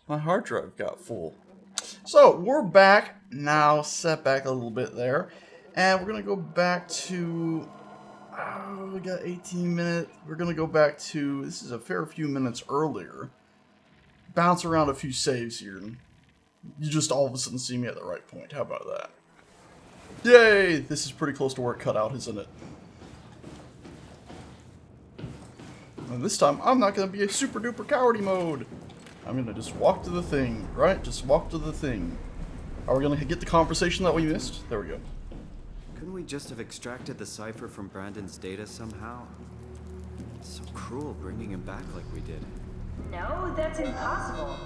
My hard drive got full. So, we're back now, set back a little bit there. And we're going to go back to... Oh, we got 18 minutes. We're going to go back to... This is a fair few minutes earlier. Bounce around a few saves here. And you just all of a sudden see me at the right point. How about that? Yay! This is pretty close to where it cut out, isn't it? And this time, I'm not going to be a super duper cowardly mode. I'm going to just walk to the thing, right? Just walk to the thing. Are we going to get the conversation that we missed? There we go. Couldn't we just have extracted the cipher from Brandon's data somehow? It's so cruel bringing him back like we did. No, that's impossible.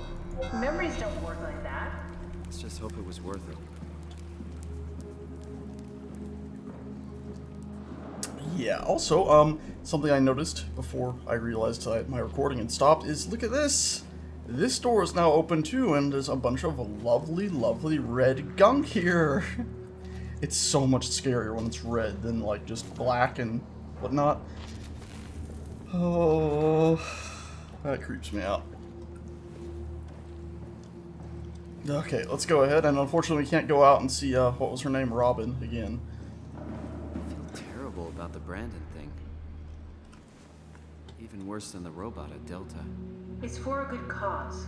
Memories don't work like that. Let's just hope it was worth it. Yeah, also, something I noticed before I realized my recording had stopped is, look at this! This door is now open too, and there's a bunch of lovely, lovely red gunk here. It's so much scarier when it's red than, like, just black and whatnot. Oh, that creeps me out. Okay, let's go ahead, and unfortunately we can't go out and see, what was her name, Robin, again. I feel terrible about the Brandon thing. Even worse than the robot at Delta. It's for a good cause.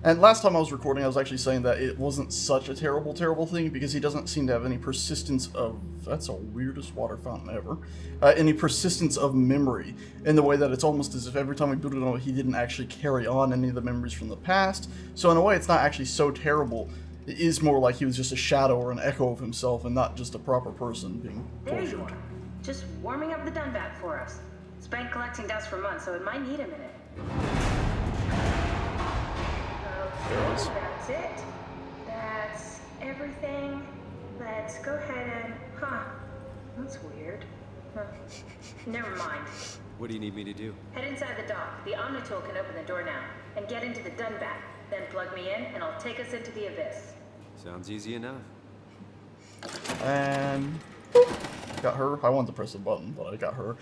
And last time I was recording, I was actually saying that it wasn't such a terrible, terrible thing because he doesn't seem to have any persistence of... That's the weirdest water fountain ever. Any persistence of memory in the way that it's almost as if every time we booted on it, he didn't actually carry on any of the memories from the past. So in a way, it's not actually so terrible. It is more like he was just a shadow or an echo of himself and not just a proper person being There tortured. you are. Just warming up the Dunbat for us. It's been collecting dust for months, so it might need a minute. Okay, that's it. That's everything. Let's go ahead and... Huh. That's weird. Huh. Never mind. What do you need me to do? Head inside the dock. The Omnitool can open the door now. And get into the Dunbat. Then plug me in, and I'll take us into the Abyss. Sounds easy enough. And... got her. I wanted to press the button, but I got her.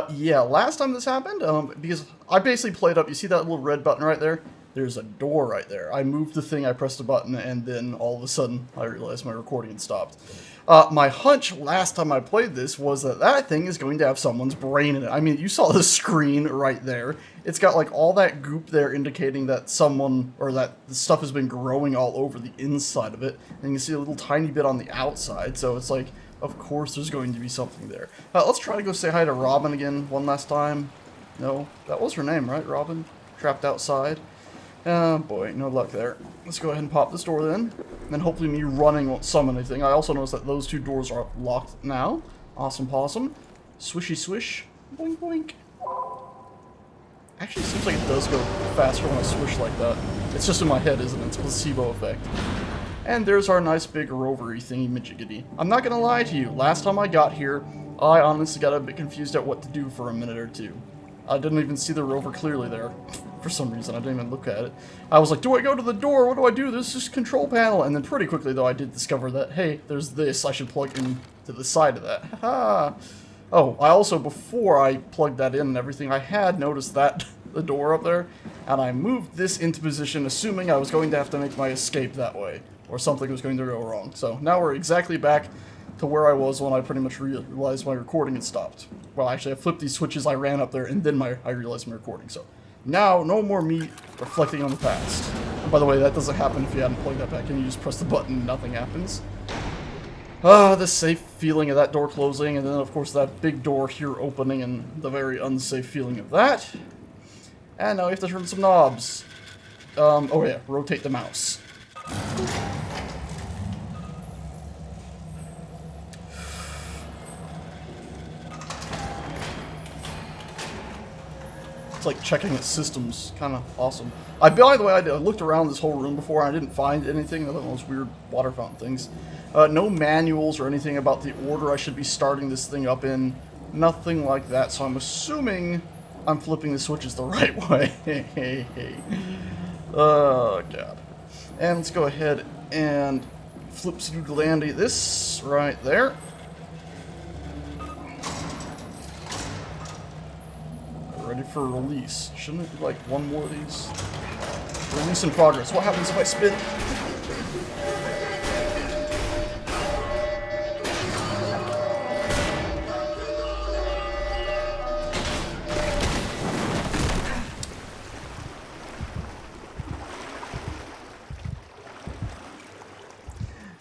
Yeah, last time this happened, because I basically played up, you see that little red button right there? There's a door right there. I moved the thing, I pressed the button, and then all of a sudden, I realized my recording had stopped. My hunch last time I played this was that that thing is going to have someone's brain in it. I mean, you saw the screen right there. It's got like all that goop there indicating that someone, or that the stuff has been growing all over the inside of it. And you can see a little tiny bit on the outside, so it's like, of course there's going to be something there. Let's try to go say hi to Robin again one last time. No, that was her name, right, Robin? Trapped outside. Oh boy, no luck there. Let's go ahead and pop this door then. And then hopefully me running won't summon anything. I also noticed that those two doors are locked now. Awesome possum. Swishy swish. Boink boink. Actually, it seems like it does go faster when I swish like that. It's just in my head, isn't it? It's a placebo effect. And there's our nice big rovery thingy majiggity. I'm not gonna lie to you, last time I got here, I honestly got a bit confused at what to do for a minute or two. I didn't even see the rover clearly there. For some reason, I didn't even look at it. I was like, do I go to the door? What do I do? This is control panel. And then pretty quickly, though, I did discover that, hey, there's this. I should plug in to the side of that. Haha. Oh, I also, before I plugged that in and everything, I had noticed that the door up there, and I moved this into position, assuming I was going to have to make my escape that way, or something was going to go wrong. So now we're exactly back to where I was when I pretty much realized my recording had stopped. Well, actually, I flipped these switches, I ran up there, and then I realized my recording. So now, no more me reflecting on the past. And by the way, that doesn't happen if you hadn't plugged that back in. You just press the button and nothing happens. The safe feeling of that door closing, and then, of course, that big door here opening, and the very unsafe feeling of that. And now we have to turn some knobs. Oh yeah, rotate the mouse. It's like checking its systems. Kind of awesome. By the way, I looked around this whole room before, and I didn't find anything other than those weird water fountain things. No manuals or anything about the order I should be starting this thing up in. Nothing like that, so I'm assuming I'm flipping the switches the right way. Oh, God. And let's go ahead and flip-doodle-dandy this right there. Ready for release. Shouldn't it be like one more of these? Release in progress. What happens if I spin?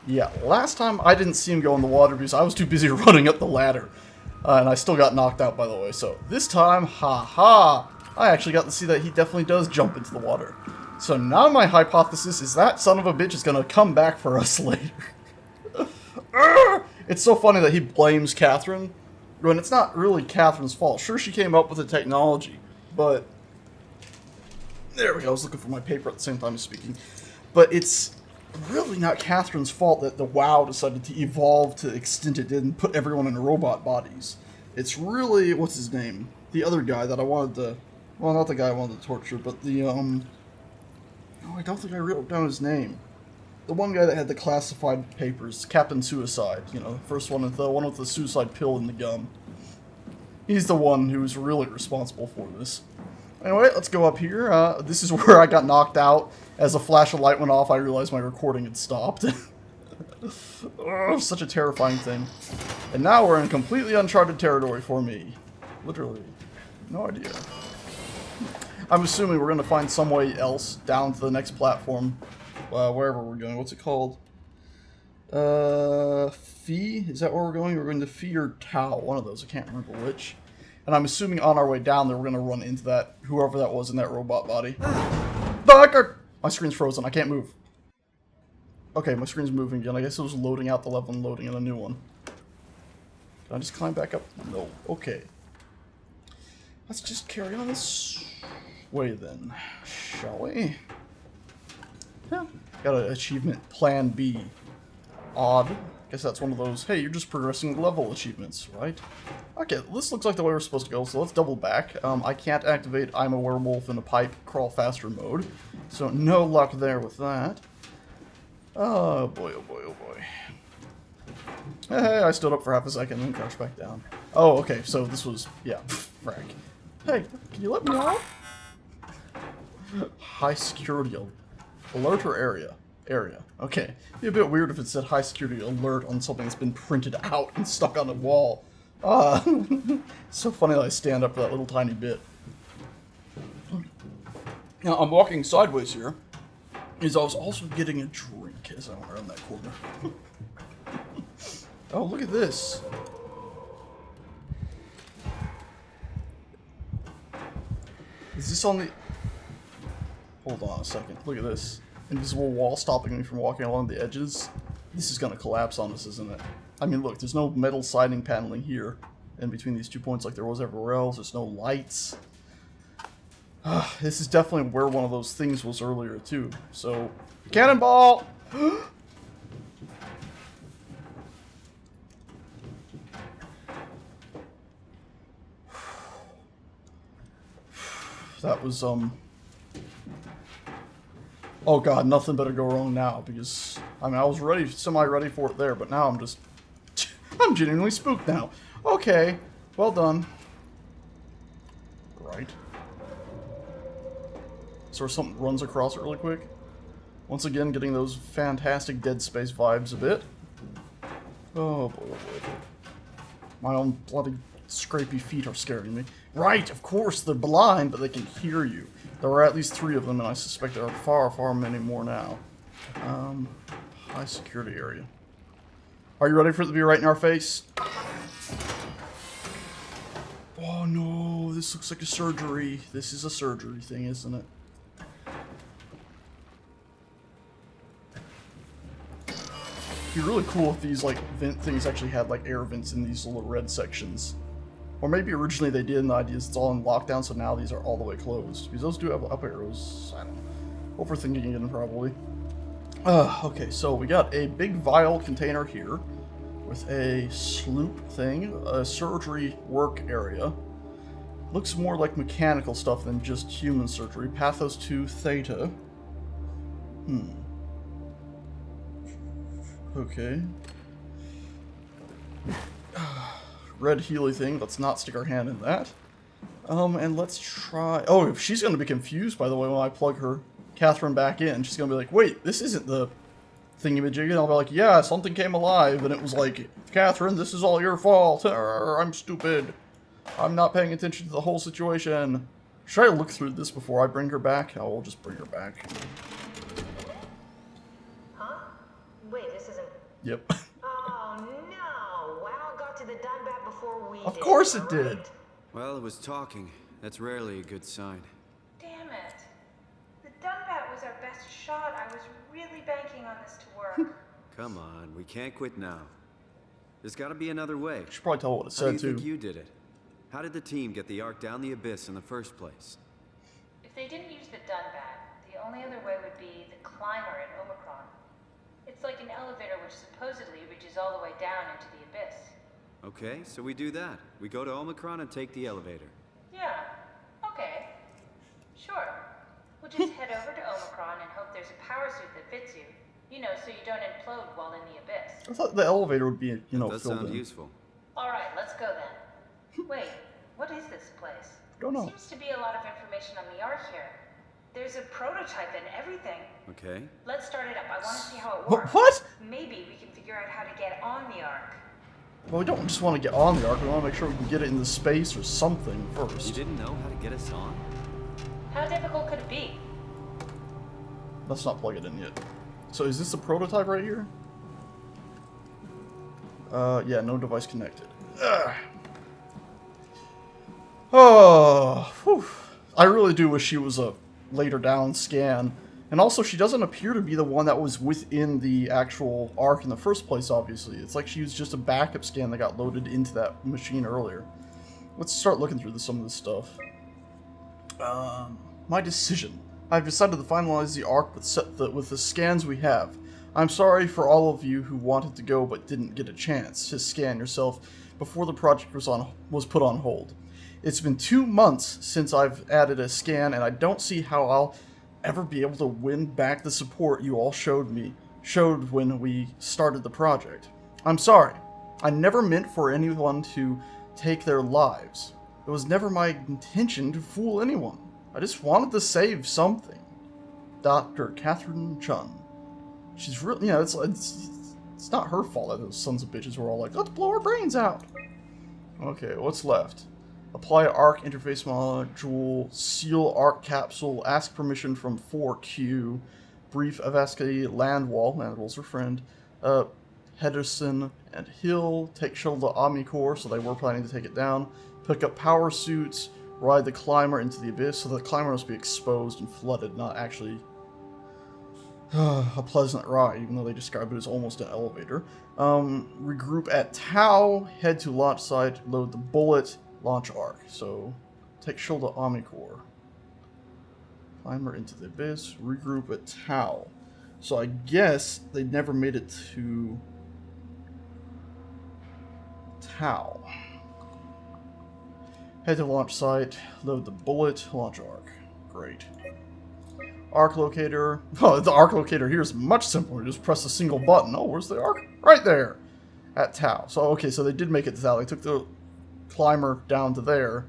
Yeah, last time I didn't see him go in the water because I was too busy running up the ladder. And I still got knocked out, by the way. So this time, ha, I actually got to see that he definitely does jump into the water. So now my hypothesis is that son of a bitch is going to come back for us later. It's so funny that he blames Catherine when it's not really Catherine's fault. Sure, she came up with the technology, but... There we go, I was looking for my paper at the same time as speaking. But it's really not Catherine's fault that the WoW decided to evolve to the extent it did and put everyone in robot bodies. It's really, what's his name? The other guy that I wanted to, well, not the guy I wanted to torture, but the, oh, I don't think I wrote down his name. The one guy that had the classified papers, Captain Suicide, you know, the first one, the one with the suicide pill in the gun. He's the one who's really responsible for this. Anyway, let's go up here. This is where I got knocked out. As a flash of light went off, I realized my recording had stopped. Oh, such a terrifying thing. And now we're in completely uncharted territory for me. Literally. No idea. I'm assuming we're going to find some way else down to the next platform. Wherever we're going. What's it called? Fee? Is that where we're going? We're going to Fee or Tau. One of those. I can't remember which. And I'm assuming on our way down there, we're going to run into that, whoever that was in that robot body. Fucker! My screen's frozen. I can't move. Okay, my screen's moving again. I guess it was loading out the level and loading in a new one. Can I just climb back up? No. Okay. Let's just carry on this way then, shall we? Yeah. Got an achievement, Plan B. Odd. Guess that's one of those, hey, you're just progressing level achievements, right? Okay, this looks like the way we're supposed to go, so let's double back. I can't activate I'm a werewolf in a pipe crawl faster mode, so no luck there with that. Oh boy, oh boy, oh boy. Hey, I stood up for half a second and then crashed back down. Oh, okay, so this was, yeah, frack. Hey, can you let me out? High security alert or area? Area. Okay. It'd be a bit weird if it said high security alert on something that's been printed out and stuck on a wall. So funny that I stand up for that little tiny bit. Now, I'm walking sideways here, as I was also getting a drink as I went around that corner. Oh, look at this. Is this on the... Hold on a second. Look at this. Invisible wall stopping me from walking along the edges. This is going to collapse on us, isn't it? I mean, look, there's no metal siding paneling here in between these 2 points like there was everywhere else. There's no lights. This is definitely where one of those things was earlier, too. So, cannonball! That was, oh god, nothing better go wrong now, because, I mean, I was ready, semi-ready for it there, but now I'm just, I'm genuinely spooked now. Okay, well done. Right. So something runs across it really quick. Once again, getting those fantastic Dead Space vibes a bit. Oh boy, oh boy. My own bloody scrapey feet are scaring me. Right, of course, they're blind, but they can hear you. There were at least 3 of them, and I suspect there are far, far many more now. High security area. Are you ready for it to be right in our face? Oh no, this looks like a surgery. This is a surgery thing, isn't it? It'd be really cool if these, like, vent things actually had, like, air vents in these little red sections. Or maybe originally they did, and the idea is it's all in lockdown, so now these are all the way closed. Because those do have up arrows. I don't know. Overthinking again, probably. Okay, so we got a big vial container here with a sloop thing, a surgery work area. Looks more like mechanical stuff than just human surgery. Pathos 2 Theta. Okay. Red Healy thing. Let's not stick our hand in that. And let's try... Oh, if she's going to be confused, by the way, when I plug her, Catherine, back in. She's going to be like, wait, this isn't the thingamajig. And I'll be like, yeah, something came alive. And it was like, Catherine, this is all your fault. I'm stupid. I'm not paying attention to the whole situation. Should I look through this before I bring her back? I will just bring her back. Huh? Wait, this isn't... Yep. Oh, no. Wow got to the Dunbat before we did. Of course it did. Right? Well, it was talking. That's rarely a good sign. Damn it. The Dunbat was our best shot. I was really banking on this to work. Come on, we can't quit now. There's got to be another way. You should probably tell what it How do said, you too. think you did it? How did the team get the Ark down the abyss in the first place? If they didn't use the Dunbat, the only other way would be the climber in Omicron. It's like an elevator which supposedly reaches all the way down into the abyss. Okay, so we do that. We go to Omicron and take the elevator. Yeah, okay. Sure. We'll just head over to Omicron and hope there's a power suit that fits you. You know, so you don't implode while in the abyss. I thought the elevator would be, you know, Does filled sound in. useful. Alright, let's go then. Wait, what is this place? Don't know. Seems to be a lot of information on the Ark here. There's a prototype and everything. Okay. Let's start it up. I want to see how it Wha- works. what? Maybe we can figure out how to get on the Ark. Well, we don't just want to get on the Ark. We want to make sure we can get it into space or something You first. didn't know how to get us on? How difficult could it be? Let's not plug it in yet. So is this the prototype right here? Yeah, no device connected. Ugh. Oh, whew. I really do wish she was a later down scan. And also, she doesn't appear to be the one that was within the actual Ark in the first place, obviously. It's like she was just a backup scan that got loaded into that machine earlier. Let's start looking through some of this stuff. My decision. I've decided to finalize the Ark with the scans we have. I'm sorry for all of you who wanted to go but didn't get a chance to scan yourself before the project was put on hold. It's been 2 months since I've added a scan, and I don't see how I'll ever be able to win back the support you all showed when we started the project. I'm sorry. I never meant for anyone to take their lives. It was never my intention to fool anyone. I just wanted to save something. Dr. Catherine Chun. She's really, you know, it's not her fault that those sons of bitches were all like, let's blow our brains out. Okay, what's left? Apply Arc interface module, seal Arc capsule, ask permission from 4Q, brief Avasky Landwall's her friend, Henderson and Hill, take shuttle to Omnicore, so they were planning to take it down, pick up power suits, ride the climber into the abyss, so the climber must be exposed and flooded, not actually a pleasant ride, even though they describe it as almost an elevator. Regroup at Tau, head to launch site, load the bullet, launch Arc. So, take shuttle to Omnicore. Climber into the abyss, regroup at Tau. So I guess they never made it to Tau. Head to launch site, load the bullet, launch Arc. Great. Arc locator. Oh, the Arc locator here is much simpler. Just press a single button. Oh, where's the Arc? Right there. At Tau. So, okay, so they did make it to Tau. They took the climber down to there.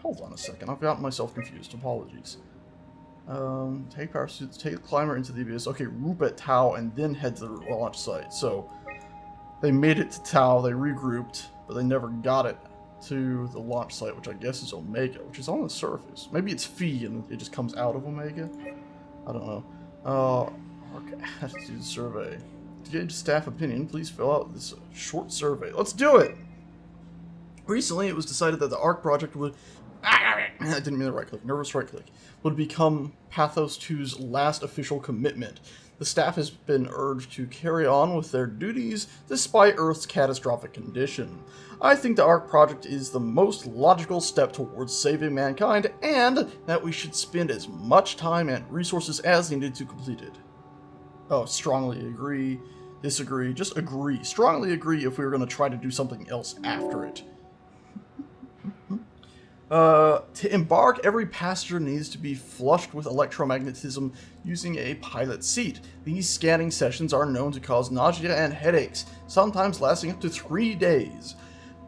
Hold on a second. I've gotten myself confused. Apologies. Take power suits, take the climber into the abyss. Okay, roop at Tau and then head to the launch site. So, they made it to Tau. They regrouped, but they never got it to the launch site, which I guess is Omega, which is on the surface. Maybe it's Phi and it just comes out of Omega. I don't know. Okay, attitude survey. To gauge staff opinion, please fill out this short survey. Let's do it! Recently, it was decided that the ARC project would... I didn't mean the right click. Nervous right click. Would become Pathos 2's last official commitment. The staff has been urged to carry on with their duties despite Earth's catastrophic condition. I think the ARC project is the most logical step towards saving mankind, and that we should spend as much time and resources as needed to complete it. Oh, strongly agree, disagree, just agree. Strongly agree if we were going to try to do something else after it. To embark, every passenger needs to be flushed with electromagnetism using a pilot seat. These scanning sessions are known to cause nausea and headaches, sometimes lasting up to 3 days.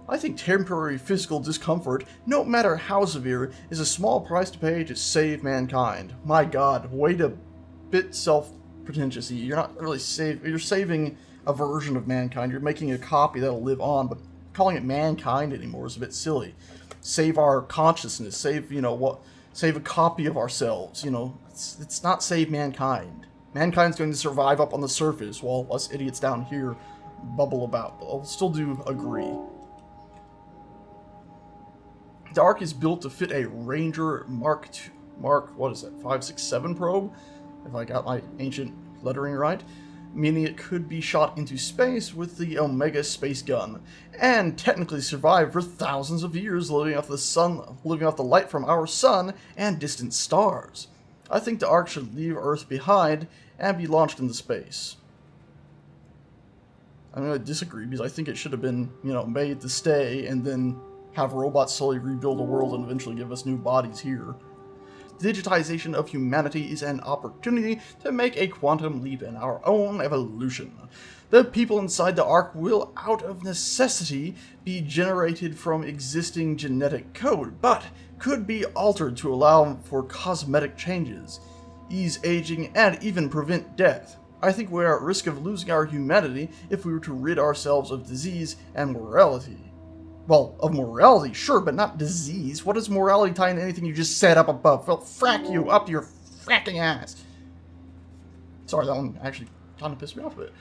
I think temporary physical discomfort, no matter how severe, is a small price to pay to save mankind. My god, wait a bit self-pretentious. You're not really you're saving a version of mankind. You're making a copy that'll live on, but calling it mankind anymore is a bit silly. Save our consciousness, save, save a copy of ourselves, it's not save mankind. Mankind's going to survive up on the surface while us idiots down here bubble about, but I'll still do agree. The Ark is built to fit a Ranger Mark 567 probe, if I got my ancient lettering right, meaning it could be shot into space with the Omega space gun, and technically survive for thousands of years living off the light from our sun and distant stars. I think the Ark should leave Earth behind and be launched into space. I'm going to disagree because I think it should have been, made to stay and then have robots slowly rebuild the world and eventually give us new bodies here. Digitization of humanity is an opportunity to make a quantum leap in our own evolution. The people inside the Ark will, out of necessity, be generated from existing genetic code, but could be altered to allow for cosmetic changes, ease aging, and even prevent death. I think we are at risk of losing our humanity if we were to rid ourselves of disease and morality. Well, of morality, sure, but not disease. What does morality tie into anything you just said up above? Well, frack you up your fracking ass. Sorry, that one actually kind of pissed me off a bit.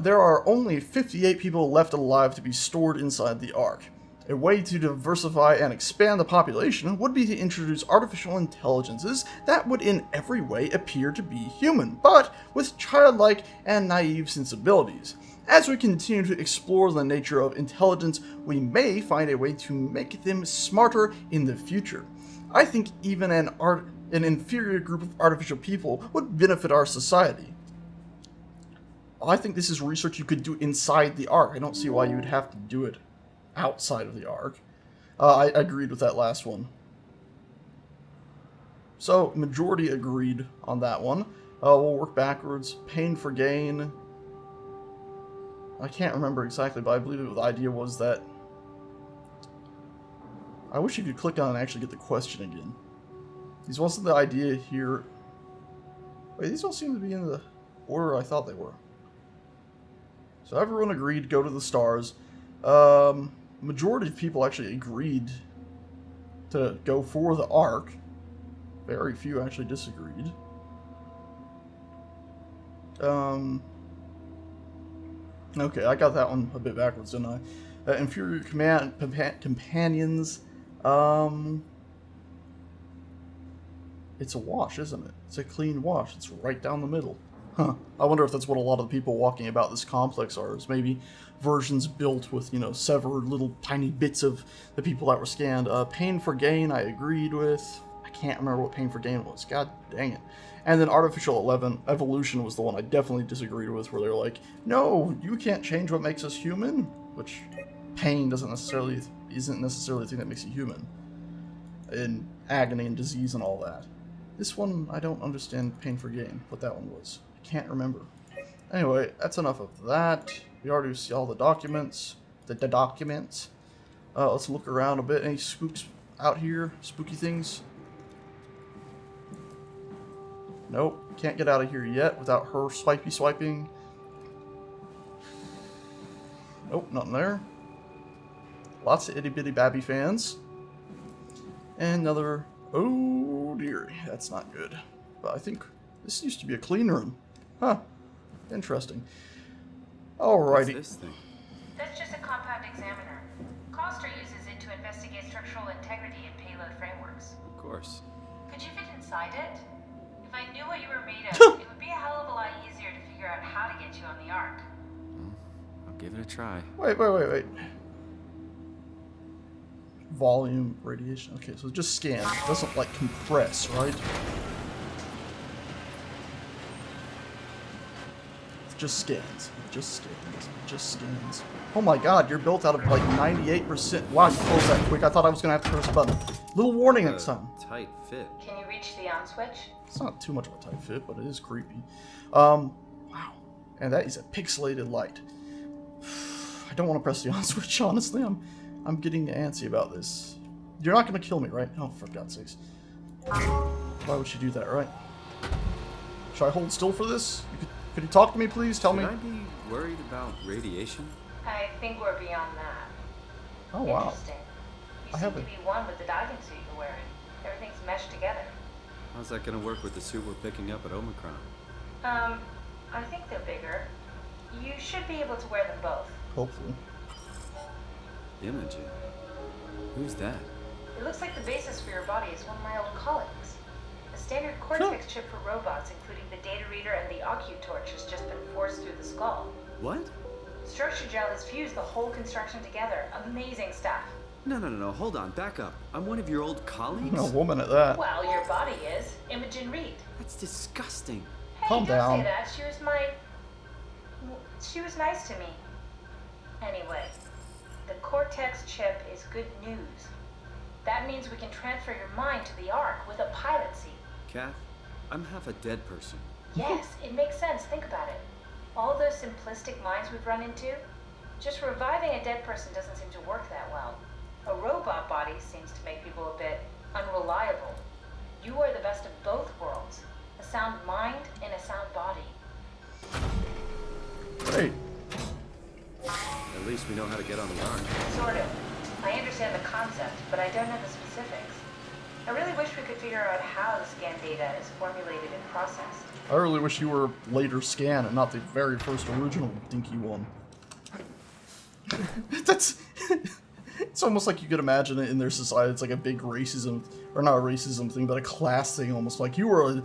There are only 58 people left alive to be stored inside the Ark. A way to diversify and expand the population would be to introduce artificial intelligences that would in every way appear to be human, but with childlike and naive sensibilities. As we continue to explore the nature of intelligence, we may find a way to make them smarter in the future. I think even an inferior group of artificial people would benefit our society. I think this is research you could do inside the Ark. I don't see why you would have to do it outside of the Ark. I agreed with that last one. So, majority agreed on that one. We'll work backwards. Pain for gain. I can't remember exactly, but I believe the idea was that... I wish you could click on and actually get the question again. These wasn't the idea here. Wait, these don't seem to be in the order I thought they were. So everyone agreed to go to the stars. Majority of people actually agreed to go for the Ark. Very few actually disagreed. Okay, I got that one a bit backwards, didn't I? Inferior companions. It's a wash, isn't it? It's a clean wash. It's right down the middle. Huh. I wonder if that's what a lot of the people walking about this complex are. Is maybe versions built with, severed little tiny bits of the people that were scanned. Pain for gain, I agreed with. I can't remember what pain for gain was. God dang it. And then artificial evolution was the one I definitely disagreed with, where they're like, no, you can't change what makes us human. Which pain isn't necessarily the thing that makes you human. And agony and disease and all that. This one, I don't understand pain for gain, what that one was. I can't remember. Anyway, that's enough of that. We already see all the documents. The documents. Let's look around a bit. Any spooks out here? Spooky things? Nope. Can't get out of here yet without her swiping. Nope, nothing there. Lots of itty-bitty babby fans. And another... Oh dear, that's not good. But I think this used to be a clean room. Huh. Interesting. Alrighty. What's this thing? That's just a compound examiner. Coster uses it to investigate structural integrity in payload frameworks. Of course. Could you fit inside it? If I knew what you were made of, it would be a hell of a lot easier to figure out how to get you on the Ark. I'll give it a try. Wait. Volume, radiation. Okay, so it just scans. It doesn't, compress, right? It just scans. It just scans. Oh my god, you're built out of, 98%. Wow, you closed that quick. I thought I was going to have to press a button. Little warning next time. Tight fit. Can you reach the on switch? It's not too much of a tight fit, but it is creepy. Wow. And that is a pixelated light. I don't want to press the on switch, honestly. I'm getting antsy about this. You're not going to kill me, right? Oh, for God's sakes. Why would you do that, right? Should I hold still for this? Could you talk to me, please? Tell me. Should I be worried about radiation? I think we're beyond that. Oh, wow. Interesting. You I seem to haven't- be one with the diving suit you're wearing. Everything's meshed together. How's that gonna work with the suit we're picking up at Omicron? I think they're bigger. You should be able to wear them both. Hopefully. Imogen. Who's that? It looks like the basis for your body is one of my old colleagues. A standard cortex chip for robots, including the data reader and the torch, has just been forced through the skull. What? Structure gel has fused the whole construction together. Amazing stuff. No, hold on, back up. I'm one of your old colleagues? A woman at that. Well, your body is. Imogen Reed. That's disgusting. Hey, Calm don't down. say that. She was nice to me. Anyway, the cortex chip is good news. That means we can transfer your mind to the Ark with a pilot seat. Kath, I'm half a dead person. Yes, it makes sense. Think about it. All those simplistic minds we've run into, just reviving a dead person doesn't seem to work that well. A robot body seems to make people a bit unreliable. You are the best of both worlds. A sound mind and a sound body. Great. At least we know how to get on the Ark. Sort of. I understand the concept, but I don't know the specifics. I really wish we could figure out how the scan data is formulated and processed. I really wish you were later Scan and not the very first original dinky one. That's... It's almost like you could imagine it in their society. It's like a big racism, or not a racism thing, but a class thing almost. Like, you were a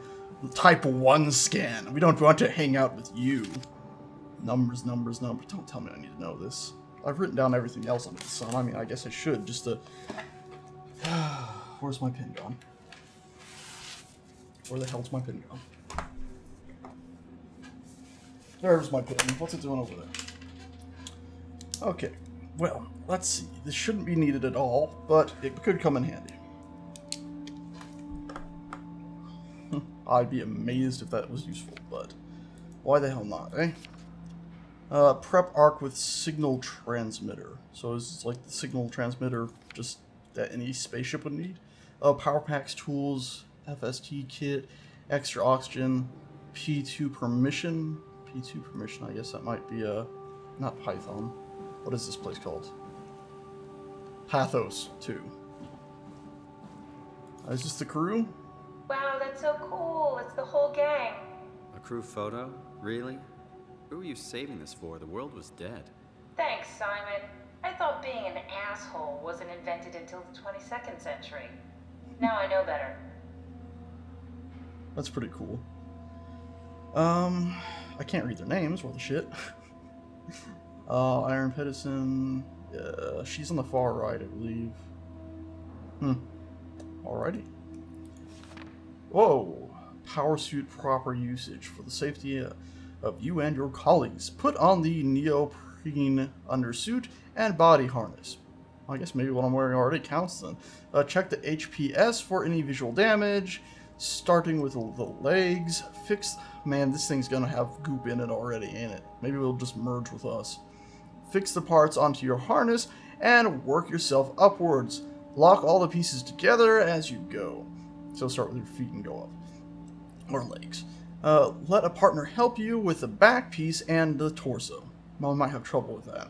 type 1 Scan. We don't want to hang out with you. Numbers. Don't tell me I need to know this. I've written down everything else under the sun. I mean, I guess I should, just to... Where's my pen gone? Where the hell's my pen gone? There's my pen. What's it doing over there? Okay. Well, let's see. This shouldn't be needed at all, but it could come in handy. I'd be amazed if that was useful, but why the hell not, eh? Prep arc with signal transmitter. So is like the signal transmitter just that any spaceship would need? Power packs, tools, FST kit, extra oxygen, P2 permission. P2 permission, I guess that might be not Python. What is this place called? Pathos 2. Is this the crew? Wow, that's so cool. It's the whole gang. A crew photo? Really? Who are you saving this for? The world was dead. Thanks, Simon. I thought being an asshole wasn't invented until the 22nd century. Now I know better. That's pretty cool. I can't read their names. What the shit? Iron Pedersen. She's on the far right, I believe. Alrighty. Whoa. Power suit proper usage for the safety of you and your colleagues. Put on the neoprene undersuit and body harness. I guess maybe what I'm wearing already counts then. Check the HPS for any visual damage. Starting with the legs. Fix... Man, this thing's gonna have goop in it already, ain't it? Maybe it'll just merge with us. Fix the parts onto your harness and work yourself upwards. Lock all the pieces together as you go. So start with your feet and go up. Or legs. Let a partner help you with the back piece and the torso. Well, I might have trouble with that.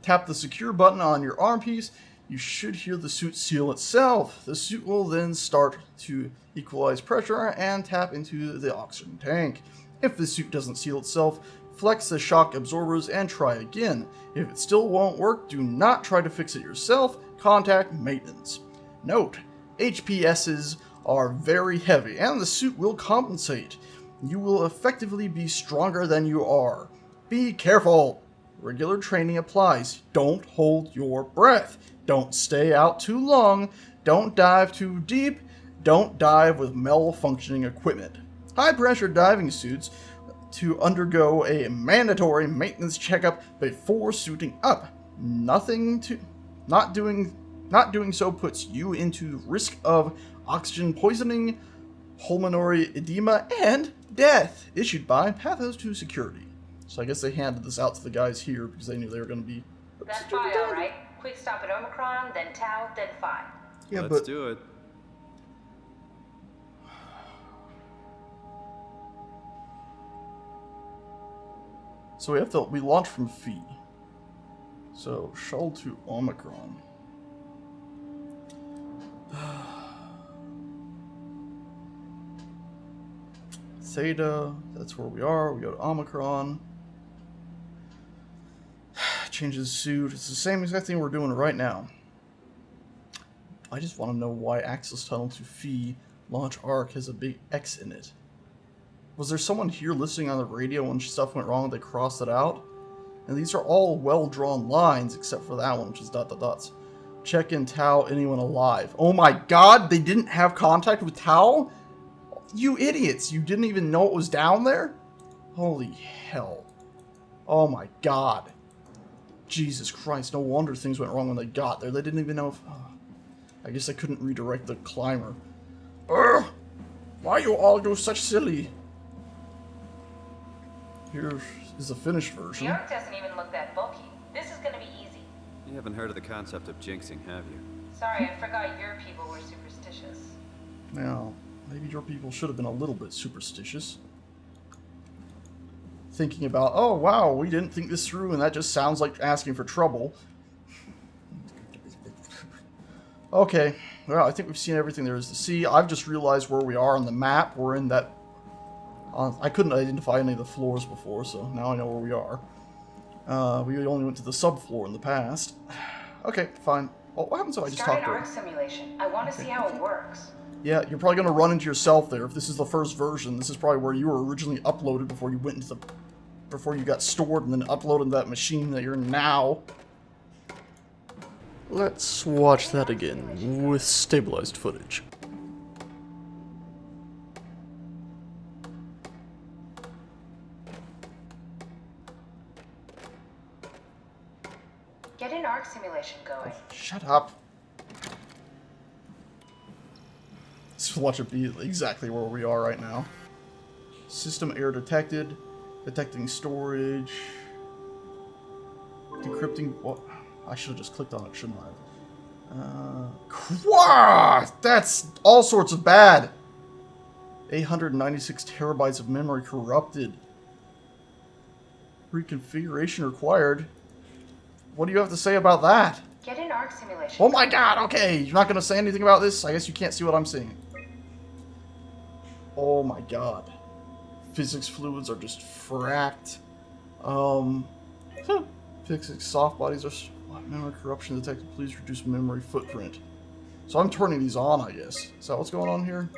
Tap the secure button on your arm piece. You should hear the suit seal itself. The suit will then start to equalize pressure and tap into the oxygen tank. If the suit doesn't seal itself, flex the shock absorbers and try again. If it still won't work, do not try to fix it yourself. Contact maintenance. Note, HPSs are very heavy and the suit will compensate. You will effectively be stronger than you are. Be careful. Regular training applies. Don't hold your breath. Don't stay out too long. Don't dive too deep. Don't dive with malfunctioning equipment. High-pressure diving suits to undergo a mandatory maintenance checkup before suiting up. Not doing Not doing so puts you into risk of oxygen poisoning, pulmonary edema, and death. Issued by Pathos to Security. So I guess they handed this out to the guys here because they knew they were going to be... That's Phi, all right. Quick stop at Omicron, then Tau, then Phi. Yeah, Let's do it. So we launch from Phi. So shuttle to Omicron. Theta, that's where we are. We go to Omicron. Changes suit. It's the same exact thing we're doing right now. I just want to know why access tunnel to Phi launch arc has a big X in it. Was there someone here listening on the radio when stuff went wrong and they crossed it out? And these are all well-drawn lines except for that one, which is ... Check in Tau, anyone alive. Oh my god, they didn't have contact with Tau? You idiots, you didn't even know it was down there? Holy hell. Oh my god. Jesus Christ, no wonder things went wrong when they got there. They didn't even know if... I guess I couldn't redirect the climber. Ugh! Why you all do such silly? Here is the finished version. The arc doesn't even look that bulky. This is gonna be easy. You haven't heard of the concept of jinxing, have you? Sorry, I forgot your people were superstitious. Now, maybe your people should have been a little bit superstitious. Thinking about, oh wow, we didn't think this through, and that just sounds like asking for trouble. Okay, well, I think we've seen everything there is to see. I've just realized where we are on the map. We're in that... I couldn't identify any of the floors before, so now I know where we are. We only went to the subfloor in the past. Okay, fine. Well, what happens if I just talk Start to an her? arc simulation. I want to see how it works. Yeah, you're probably going to run into yourself there. If this is the first version, this is probably where you were originally uploaded before you went into the... before you got stored and then uploaded to that machine that you're in now. Let's watch that again with stabilized footage. Get an arc simulation going. Shut up. Let's watch it be exactly where we are right now. System error detected. Detecting storage. Decrypting. What? I should have just clicked on it, shouldn't I? That's all sorts of bad. 896 terabytes of memory corrupted. Reconfiguration required. What do you have to say about that? Get an arc simulation. Oh my god, okay. You're not going to say anything about this? I guess you can't see what I'm seeing. Oh my god. Physics fluids are just fracked. Physics soft bodies are... Memory corruption detected. Please reduce memory footprint. So I'm turning these on, I guess. Is that what's going on here?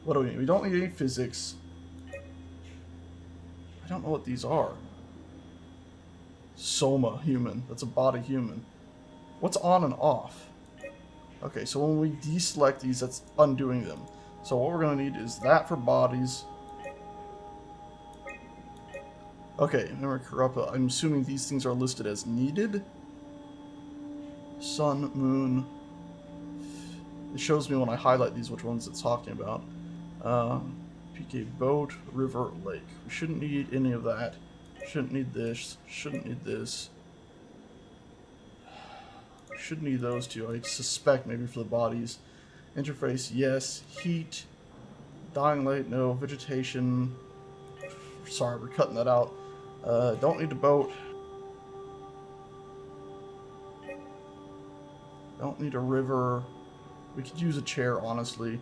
What do we need? We don't need any physics. I don't know what these are. SOMA human. That's a body human. What's on and off? Okay, so when we deselect these, that's undoing them. So what we're going to need is that for bodies. Okay, memory corrupt. I'm assuming these things are listed as needed. Sun, moon. It shows me when I highlight these which ones it's talking about. PK boat, river, lake. We shouldn't need any of that. Shouldn't need this. Shouldn't need this. Should need those two. I suspect maybe for the bodies. Interface, yes. Heat. Dying light, no. Vegetation. Sorry, we're cutting that out. Don't need a boat. Don't need a river. We could use a chair, honestly.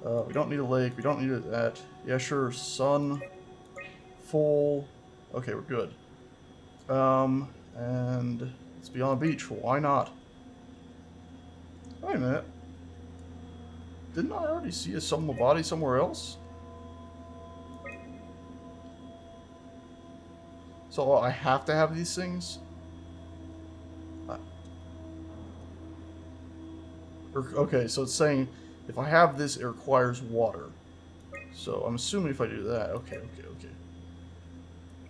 We don't need a lake. We don't need that. Yeah, sure. Sun. Full. Okay, we're good. And let's be on a beach. Why not? Wait a minute. Didn't I already see a SOMA body somewhere else? So I have to have these things? Okay, so it's saying if I have this, it requires water. So I'm assuming if I do that, okay.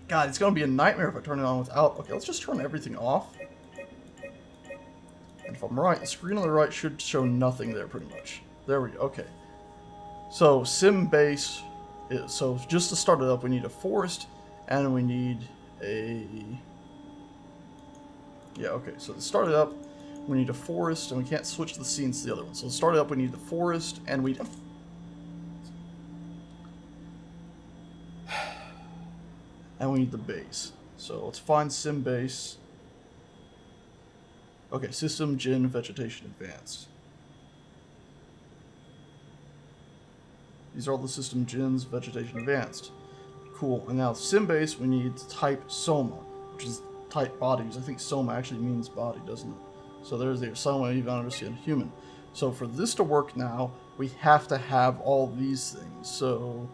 God, it's gonna be a nightmare if I turn it on without. Okay, let's just turn everything off. And if if I'm right, the screen on the right should show nothing there pretty much. There we go, okay. So, sim base, so just to start it up, we need a forest, and we need a... Yeah, okay, so to start it up, we need a forest, and we can't switch the scenes to the other one. So to start it up, we need the forest, and we... And we need the base. So let's find sim base. Okay, system, gin, vegetation, advanced. These are all the system gins, vegetation, advanced. Cool, and now sim base, we need to type SOMA, which is type body, because I think SOMA actually means body, doesn't it? So there's the SOMA, even understand human. So for this to work now, we have to have all these things. So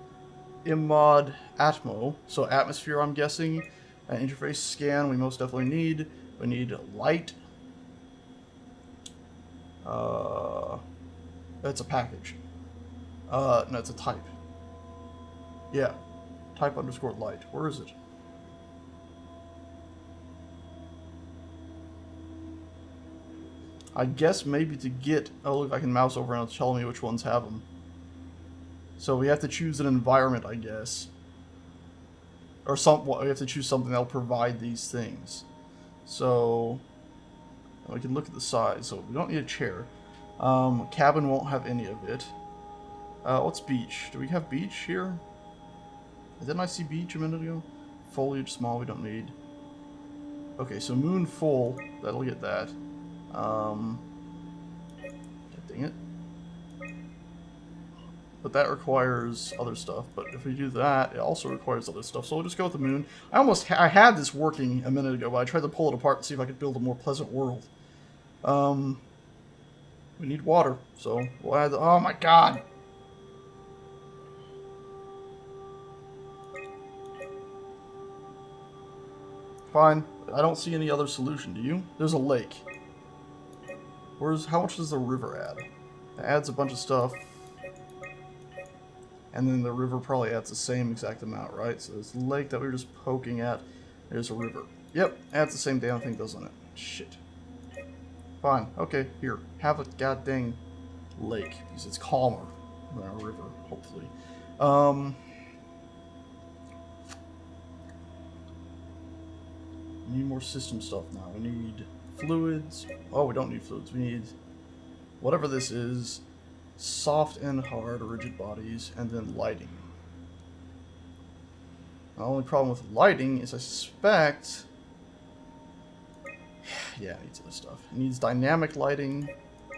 immod atmo, so atmosphere I'm guessing, interface scan we most definitely need. We need light. That's a package. No, it's a type. Yeah, type underscore light. Where is it? I guess maybe to get... Oh, look, I can mouse over and it's telling me which ones have them. So we have to choose an environment, I guess. Or we have to choose something that'll provide these things. So we can look at the size. So we don't need a chair. Cabin won't have any of it. What's beach? Do we have beach here? Didn't I see beach a minute ago? Foliage small, we don't need. Okay, so moon full, that'll get that. God dang it. But that requires other stuff. But if we do that, it also requires other stuff. So we'll just go with the moon. I had this working a minute ago, but I tried to pull it apart and see if I could build a more pleasant world. We need water, so we'll add the... Oh my god! Fine. I don't see any other solution, do you? There's a lake. How much does the river add? It adds a bunch of stuff. And then the river probably adds the same exact amount, right? So there's the lake that we were just poking at. There's a river. Yep, adds the same damn thing, doesn't it? Shit. Fine. Okay, here. Have a goddamn lake. Because it's calmer than a river, hopefully. We need more system stuff now. We need fluids. Oh, we don't need fluids. We need whatever this is. Soft and hard, rigid bodies, and then lighting. The only problem with lighting is I suspect... Yeah, it needs other stuff. It needs dynamic lighting.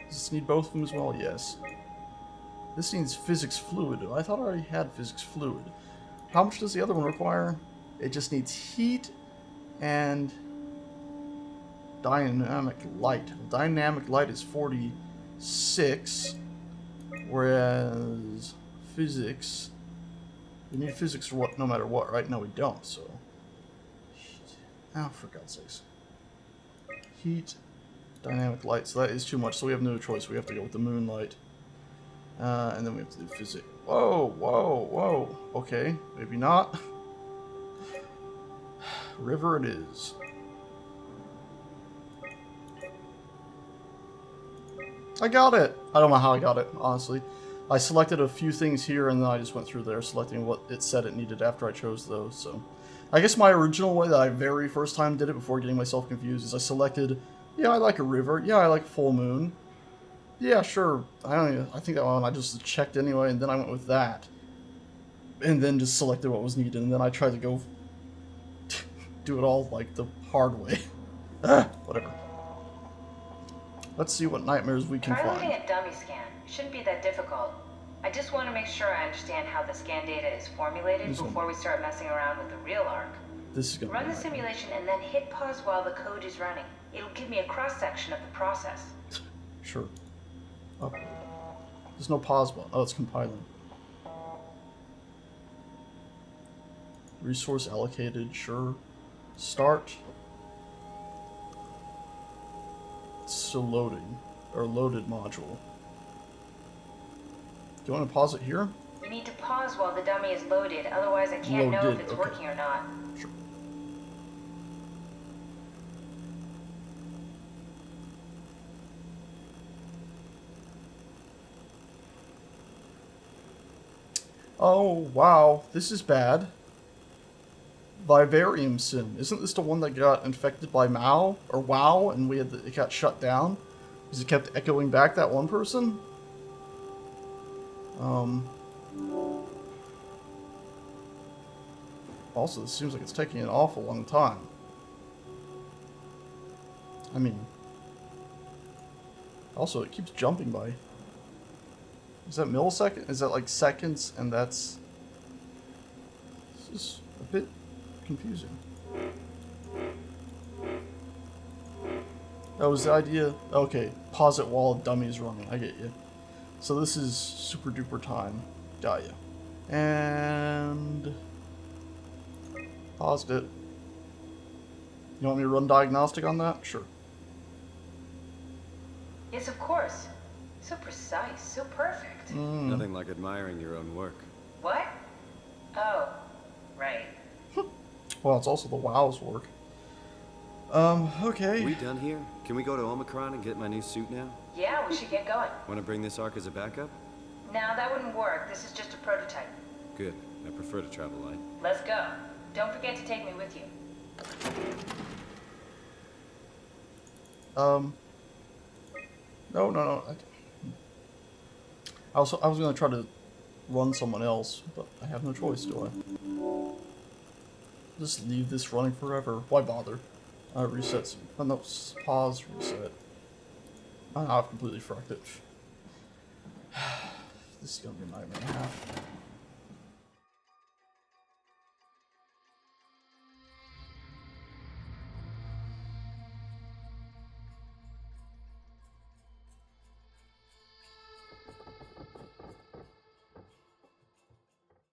Does this need both of them as well? Yes. This needs physics fluid. I thought I already had physics fluid. How much does the other one require? It just needs heat and dynamic light. Dynamic light is 46, whereas physics, we need physics for what, no matter what, right? No, we don't, so. Oh, for God's sakes. Heat, dynamic light, so that is too much, so we have no choice. We have to go with the moonlight. And then we have to do physics. Whoa, whoa, whoa. Okay, maybe not. River it is. I got it! I don't know how I got it, honestly. I selected a few things here and then I just went through there selecting what it said it needed after I chose those, so. I guess my original way that I very first time did it before getting myself confused is I selected, yeah, I like a river, yeah, I like full moon. Yeah, sure, I think that one I just checked anyway and then I went with that. And then just selected what was needed and then I tried to go do it all like the hard way. Whatever. Let's see what nightmares we can Try find. loading a dummy scan. Shouldn't be that difficult. I just want to make sure I understand how the scan data is formulated before we start messing around with the real Ark. This is gonna Run the simulation and then hit pause while the code is running. It'll give me a cross-section of the process. Sure. Oh. There's no pause button. Oh, it's compiling. Resource allocated, sure. Start. It's still loading. Or loaded module. Do you want to pause it here? You need to pause while the dummy is loaded, otherwise I can't know if it's working or not. Sure. Oh, wow. This is bad. Vivarium Sim. Isn't this the one that got infected by Mao? Or WoW, and it got shut down? Because it kept echoing back that one person? Also, this seems like it's taking an awful long time. I mean... Also, it keeps jumping by. Is that millisecond? Is that like seconds? And that's... This is a bit confusing. That was the idea. Okay, pause it while a dummy's running. I get you. So this is super duper time. Got you. And... Paused it. You want me to run diagnostic on that? Sure. Yes, of course. So precise, so perfect. Nothing like admiring your own work. What? Oh, right. Well, it's also the WoW's work. Okay. We done here? Can we go to Omicron and get my new suit now? Yeah, we should get going. Want to bring this Ark as a backup? No, that wouldn't work. This is just a prototype. Good. I prefer to travel light. Let's go. Don't forget to take me with you. No. I was gonna try to run someone else, but I have no choice, do I? Just leave this running forever. Why bother? Reset. Oh, no, pause, reset. Oh, no, I've completely fucked it. This is gonna be a nightmare and a half.